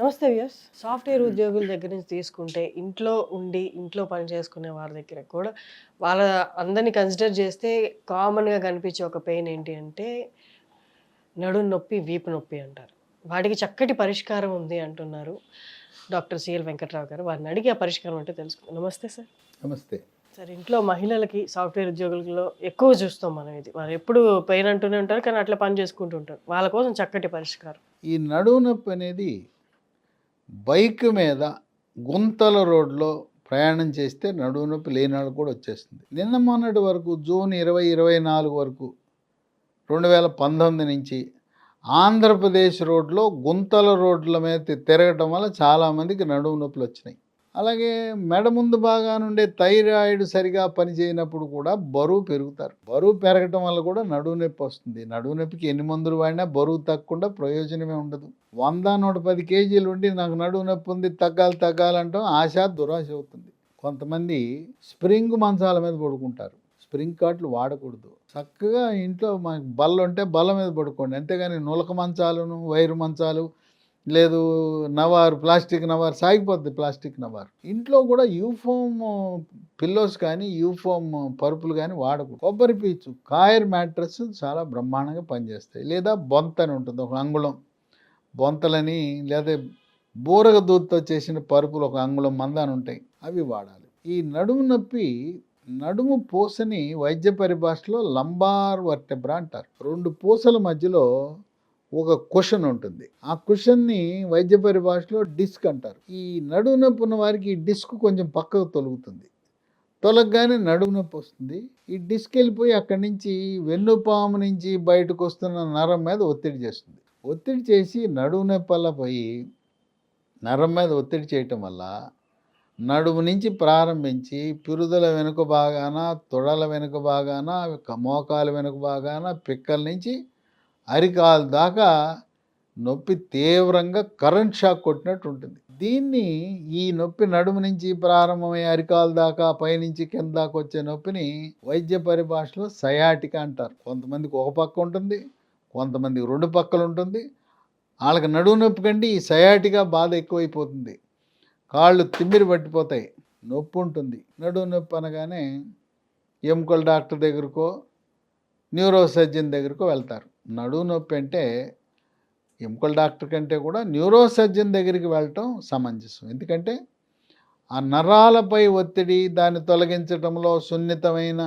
నమస్తే viewers. Software ఉద్యోగుల దగ్గర నుంచి తీసుకుంటే, ఇంట్లో పని చేసుకునే వారి దగ్గర కూడా వాళ్ళ అందరిని కన్సిడర్ చేస్తే కామన్‌గా కనిపించే ఒక పెయిన్ ఏంటి అంటే, నడుము నొప్పి, వీపు నొప్పి అంటారు. వాటికి చక్కటి పరిష్కారం ఉంది అంటున్నారు డాక్టర్ సిఎల్ వెంకట్రావు గారు. వారిని అడిగి ఆ పరిష్కారం ఏంటో తెలుసుకుందాం. నమస్తే సార్. నమస్తే. సార్, ఇంట్లో మహిళలకి సాఫ్ట్‌వేర్ ఉద్యోగులలో ఎక్కువ చూస్తాం మనం ఇది. వాళ్ళు ఎప్పుడు పెయిన్ అంటూనే ఉంటారు, కానీ అట్లా పని చేసుకుంటూ ఉంటారు. వాళ్ళ కోసం చక్కటి పరిష్కారం. ఈ నడుము నొప్పి అనేది బైక్ మీద గుంతల రోడ్లో ప్రయాణం చేస్తే నడుము నొప్పి లేనాడు కూడా వచ్చేస్తుంది. నిన్న మొన్నటి వరకు జూన్ 2024 వరకు 2019 నుంచి ఆంధ్రప్రదేశ్ రోడ్లో గుంతల రోడ్ల మీద తిరగటం వల్ల చాలామందికి నడుము నొప్పులు వచ్చినాయి. అలాగే మెడ ముందు భాగాన ఉండే థైరాయిడ్ సరిగా పనిచేయనప్పుడు కూడా బరువు పెరుగుతారు. బరువు పెరగటం వల్ల కూడా నడుము నొప్పి వస్తుంది. నడుము నొప్పికి ఎన్ని మందులు వాడినా బరువు తగ్గకుండా ప్రయోజనమే ఉండదు. 100-110 కేజీలు ఉండి నాకు నడుము నొప్పి ఉంది, తగ్గాలంటాం ఆశ దురాశ అవుతుంది. కొంతమంది స్ప్రింగ్ మంచాల మీద పడుకుంటారు. స్ప్రింగ్ కాట్లు వాడకూడదు. చక్కగా ఇంట్లో మనకి బల్ల ఉంటే బల్ల మీద పడుకోండి, అంతేగాని నులక మంచాలను, వైరు మంచాలు, లేదు నవారు, ప్లాస్టిక్ నవారు సాగిపోద్ది. ప్లాస్టిక్ నవారు ఇంట్లో కూడా యూఫోమ్ పిల్లోస్ కానీ యూఫోమ్ పరుపులు కానీ వాడకూడదు. కొబ్బరి పీచు కాయర్ మ్యాట్రస్ చాలా బ్రహ్మాండంగా పనిచేస్తాయి. లేదా బొంత అని ఉంటుంది, ఒక అంగుళం బొంతలని, లేదా బూరగ దూద్తో చేసిన పరుపులు ఒక అంగుళం మందాన్ని ఉంటాయి, అవి వాడాలి. ఈ నడుము నొప్పి నడుము పూసని వైద్య పరిభాషలో లంబార్ వర్టెబ్రా అంటారు. రెండు పూసల మధ్యలో ఒక కుషన్ ఉంటుంది. ఆ కుషన్ని వైద్య పరిభాషలో డిస్క్ అంటారు. ఈ నడుము నొప్పి ఉన్న వారికి ఈ డిస్క్ కొంచెం పక్కకు తొలుగుతుంది. తొలగగానే నడుము నొప్పి వస్తుంది. ఈ డిస్క్ వెళ్ళిపోయి అక్కడి నుంచి వెన్నుపాము నుంచి బయటకు వస్తున్న నరం మీద ఒత్తిడి చేస్తుంది. ఒత్తిడి చేసి నడుము నొప్పి వల్ల పోయి నరం మీద ఒత్తిడి చేయటం వల్ల నడుము నుంచి ప్రారంభించి పిరుదల వెనుక భాగాన, తొడల వెనుక భాగాన, మోకాల వెనుక భాగాన, పిక్కల నుంచి అరికాలు దాకా నొప్పి తీవ్రంగా కరెంట్ షాక్ కొట్టినట్టు ఉంటుంది. ఈ నొప్పి నడుము నుంచి ప్రారంభమై అరికాలు దాకా పైనుంచి కింద దాకా వచ్చే నొప్పిని వైద్య పరిభాషలో సయాటికా అంటారు. కొంతమందికి ఒక పక్క ఉంటుంది, కొంతమందికి రెండు పక్కలు ఉంటుంది. వాళ్ళకి నడుము నొప్పి కంటే ఈ సయాటికా బాధ ఎక్కువైపోతుంది. కాళ్ళు తిమ్మిరి పట్టిపోతాయి, నొప్పి ఉంటుంది. నడుము నొప్పి అనగానే ఎముకల డాక్టర్ దగ్గరకో, న్యూరో సర్జన్ దగ్గరకో వెళ్తారు. నడుము నొప్పి అంటే ఎముకల డాక్టర్ కంటే కూడా న్యూరో సర్జన్ దగ్గరికి వెళ్ళటం సమంజసం. ఎందుకంటే ఆ నరాలపై ఒత్తిడి, దాన్ని తొలగించడంలో సున్నితమైన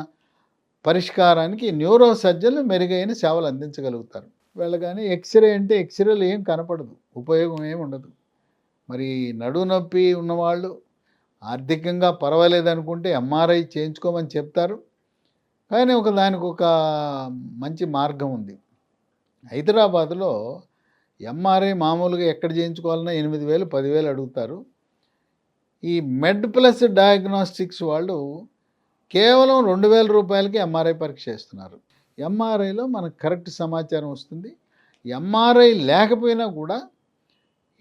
పరిష్కారానికి న్యూరో సర్జన్లు మెరుగైన సేవలు అందించగలుగుతారు. వెళ్ళగానే ఎక్స్రే అంటే ఎక్స్రేలు ఏం కనపడదు, ఉపయోగం ఏమి ఉండదు. మరి నడుము నొప్పి ఉన్నవాళ్ళు ఆర్థికంగా పర్వాలేదు అనుకుంటే ఎంఆర్ఐ చేయించుకోమని చెప్తారు. కానీ దానికి ఒక మంచి మార్గం ఉంది. హైదరాబాద్లో ఎంఆర్ఐ మామూలుగా ఎక్కడ చేయించుకోవాలన్నా 8,000, 10,000 అడుగుతారు. ఈ మెడ్ ప్లస్ డయాగ్నోస్టిక్స్ వాళ్ళు కేవలం 2,000 రూపాయలకి ఎంఆర్ఐ పరీక్ష చేస్తున్నారు. ఎంఆర్ఐలో మనకు కరెక్ట్ సమాచారం వస్తుంది. ఎంఆర్ఐ లేకపోయినా కూడా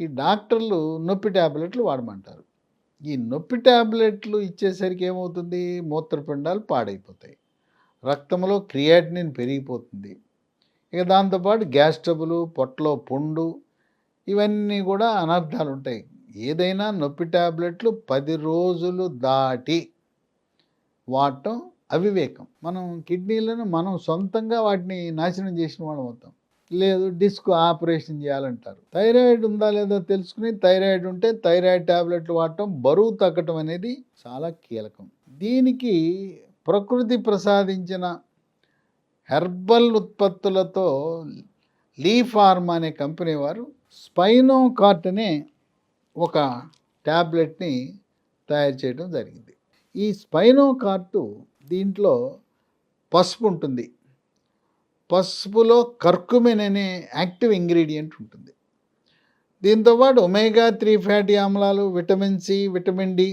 ఈ డాక్టర్లు నొప్పి ట్యాబ్లెట్లు వాడమంటారు. ఈ నొప్పి ట్యాబ్లెట్లు ఇచ్చేసరికి ఏమవుతుంది, మూత్రపిండాలు పాడైపోతాయి, రక్తంలో క్రియాటినిన్ పెరిగిపోతుంది. ఇక దాంతోపాటు గ్యాస్ ట్రబుల్, పొట్టలో పుండు, ఇవన్నీ కూడా అనర్థాలు ఉంటాయి. ఏదైనా నొప్పి ట్యాబ్లెట్లు 10 రోజులు దాటి వాడటం అవివేకం. మనం కిడ్నీలను మనం సొంతంగా వాటిని నాశనం చేసిన వాళ్ళం అవుతాం. లేదు, డిస్క్ ఆపరేషన్ చేయాలంటారు. థైరాయిడ్ ఉందా లేదా తెలుసుకుని, థైరాయిడ్ ఉంటే థైరాయిడ్ ట్యాబ్లెట్లు వాడటం, బరువు తగ్గటం అనేది చాలా కీలకం. దీనికి ప్రకృతి ప్రసాదించిన హెర్బల్ ఉత్పత్తులతో లీ ఫార్మా అనే కంపెనీ వారు స్పైనోకార్ట్ అనే ఒక ట్యాబ్లెట్ని తయారు చేయడం జరిగింది. ఈ స్పైనోకార్టు దీంట్లో పసుపు ఉంటుంది. పసుపులో కర్కుమిన్ అనే యాక్టివ్ ఇంగ్రీడియంట్ ఉంటుంది. దీంతోపాటు ఒమేగా 3 ఫ్యాటీ ఆమ్లాలు, vitamin C, vitamin D,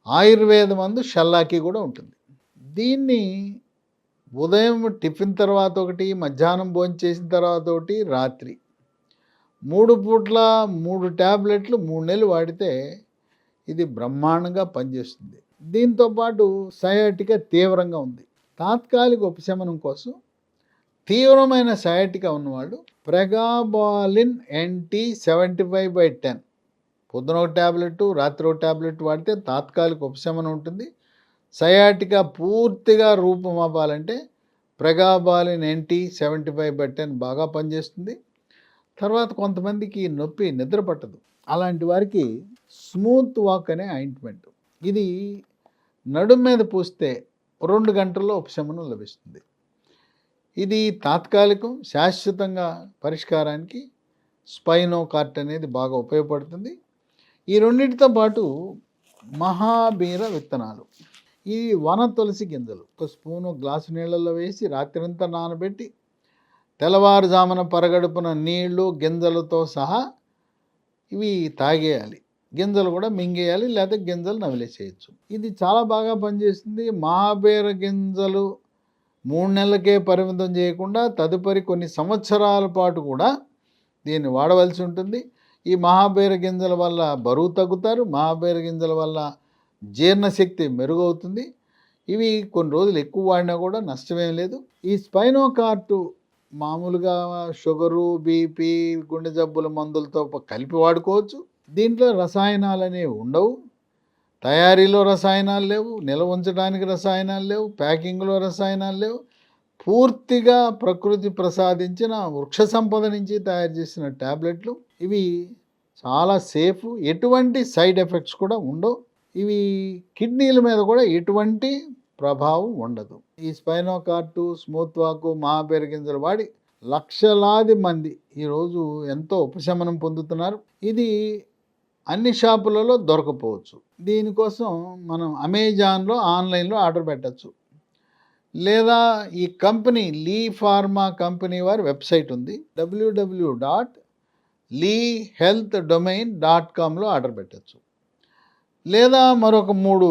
ayurveda మందు షల్లాకి కూడా ఉంటుంది. దీన్ని ఉదయం టిఫిన్ తర్వాత ఒకటి, మధ్యాహ్నం భోజనం చేసిన తర్వాత ఒకటి, రాత్రి 3 పూట్ల 3 ట్యాబ్లెట్లు 3 నెలలు వాడితే ఇది బ్రహ్మాండంగా పనిచేస్తుంది. దీంతోపాటు సయాటికా తీవ్రంగా ఉంది. తాత్కాలిక ఉపశమనం కోసం తీవ్రమైన సయాటికా ఉన్నవాళ్ళు ప్రెగాబాలిన్ NT 75/10 పొద్దున ఒక ట్యాబ్లెట్, రాత్రి ఒక ట్యాబ్లెట్ వాడితే తాత్కాలిక ఉపశమనం ఉంటుంది. సయాటికా పూర్తిగా రూపుమాపాలంటే ప్రెగాబాలిన్ NT 75/10 బాగా పనిచేస్తుంది. తర్వాత కొంతమందికి నొప్పి నిద్ర పట్టదు. అలాంటి వారికి స్మూత్ వాక్ అనే ఆయింట్మెంట్, ఇది నడుము మీద పూస్తే 2 గంటల్లో ఉపశమనం లభిస్తుంది. ఇది తాత్కాలికం, శాశ్వతంగా పరిష్కారానికి స్పైనోకార్ట్ అనేది బాగా ఉపయోగపడుతుంది. ఈ రెండింటితో పాటు మహాబీర విత్తనాలు, ఈ వన తులసి గింజలు 1 స్పూను గ్లాసు నీళ్ళల్లో వేసి రాత్రంతా నానబెట్టి తెల్లవారుజామున పరగడుపున నీళ్లు గింజలతో సహా ఇవి తాగేయాలి. గింజలు కూడా మింగేయాలి, లేకపోతే గింజలు నవిలేసేయచ్చు. ఇది చాలా బాగా పనిచేస్తుంది. మహాబీర గింజలు 3 నెలలకే పరిమితం చేయకుండా తదుపరి కొన్ని సంవత్సరాల పాటు కూడా దీన్ని వాడవలసి ఉంటుంది. ఈ మహాబీర గింజల వల్ల బరువు తగ్గుతారు. మహాబీర గింజల వల్ల జీర్ణశక్తి మెరుగవుతుంది. ఇవి కొన్ని రోజులు ఎక్కువ వాడినా కూడా నష్టమేం లేదు. ఈ స్పైనోకార్ట్ మామూలుగా షుగరు, బీపీ, గుండె జబ్బుల మందులతో కలిపి వాడుకోవచ్చు. దీంట్లో రసాయనాలు అనేవి ఉండవు. తయారీలో రసాయనాలు లేవు, నిల్వ ఉంచడానికి రసాయనాలు లేవు, ప్యాకింగ్లో రసాయనాలు లేవు. పూర్తిగా ప్రకృతి ప్రసాదించిన వృక్ష సంపద నుంచి తయారు చేసిన ట్యాబ్లెట్లు. ఇవి చాలా సేఫ్, ఎటువంటి సైడ్ ఎఫెక్ట్స్ కూడా ఉండవు. ఇవి కిడ్నీల మీద కూడా ఎటువంటి ప్రభావం ఉండదు. ఈ స్పైనోకార్ట్, స్మూత్ వాక్, మహాబీర గింజలు వాడి లక్షలాది మంది ఈరోజు ఎంతో ఉపశమనం పొందుతున్నారు. ఇది అన్ని షాపులలో దొరకపోవచ్చు. దీనికోసం మనం అమెజాన్లో, ఆన్లైన్లో ఆర్డర్ పెట్టచ్చు. లేదా ఈ కంపెనీ లీ ఫార్మా కంపెనీ వారి వెబ్సైట్ ఉంది, www.leehealthdomain.comలో ఆర్డర్ పెట్టచ్చు. లేదా మరొక 3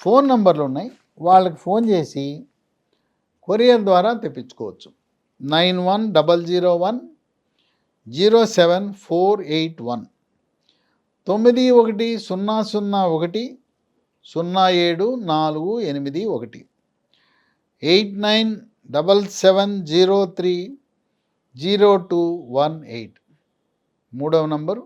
ఫోన్ నంబర్లు ఉన్నాయి, వాళ్ళకి ఫోన్ చేసి కొరియర్ ద్వారా తెప్పించుకోవచ్చు. 9100107481 9100107481 8977030218. మూడవ నంబరు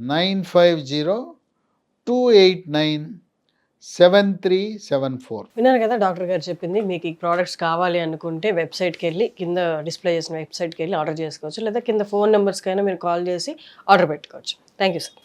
9502897374. విన్నారు కదా డాక్టర్ గారు చెప్పింది. మీకు ఈ ప్రోడక్ట్స్ కావాలి అనుకుంటే వెబ్సైట్కి వెళ్ళి, కింద డిస్ప్లే చేసిన వెబ్సైట్కి వెళ్ళి ఆర్డర్ చేసుకోవచ్చు. లేదా కింద ఫోన్ నెంబర్స్కైనా మీరు కాల్ చేసి ఆర్డర్ పెట్టుకోవచ్చు. Thank you sir.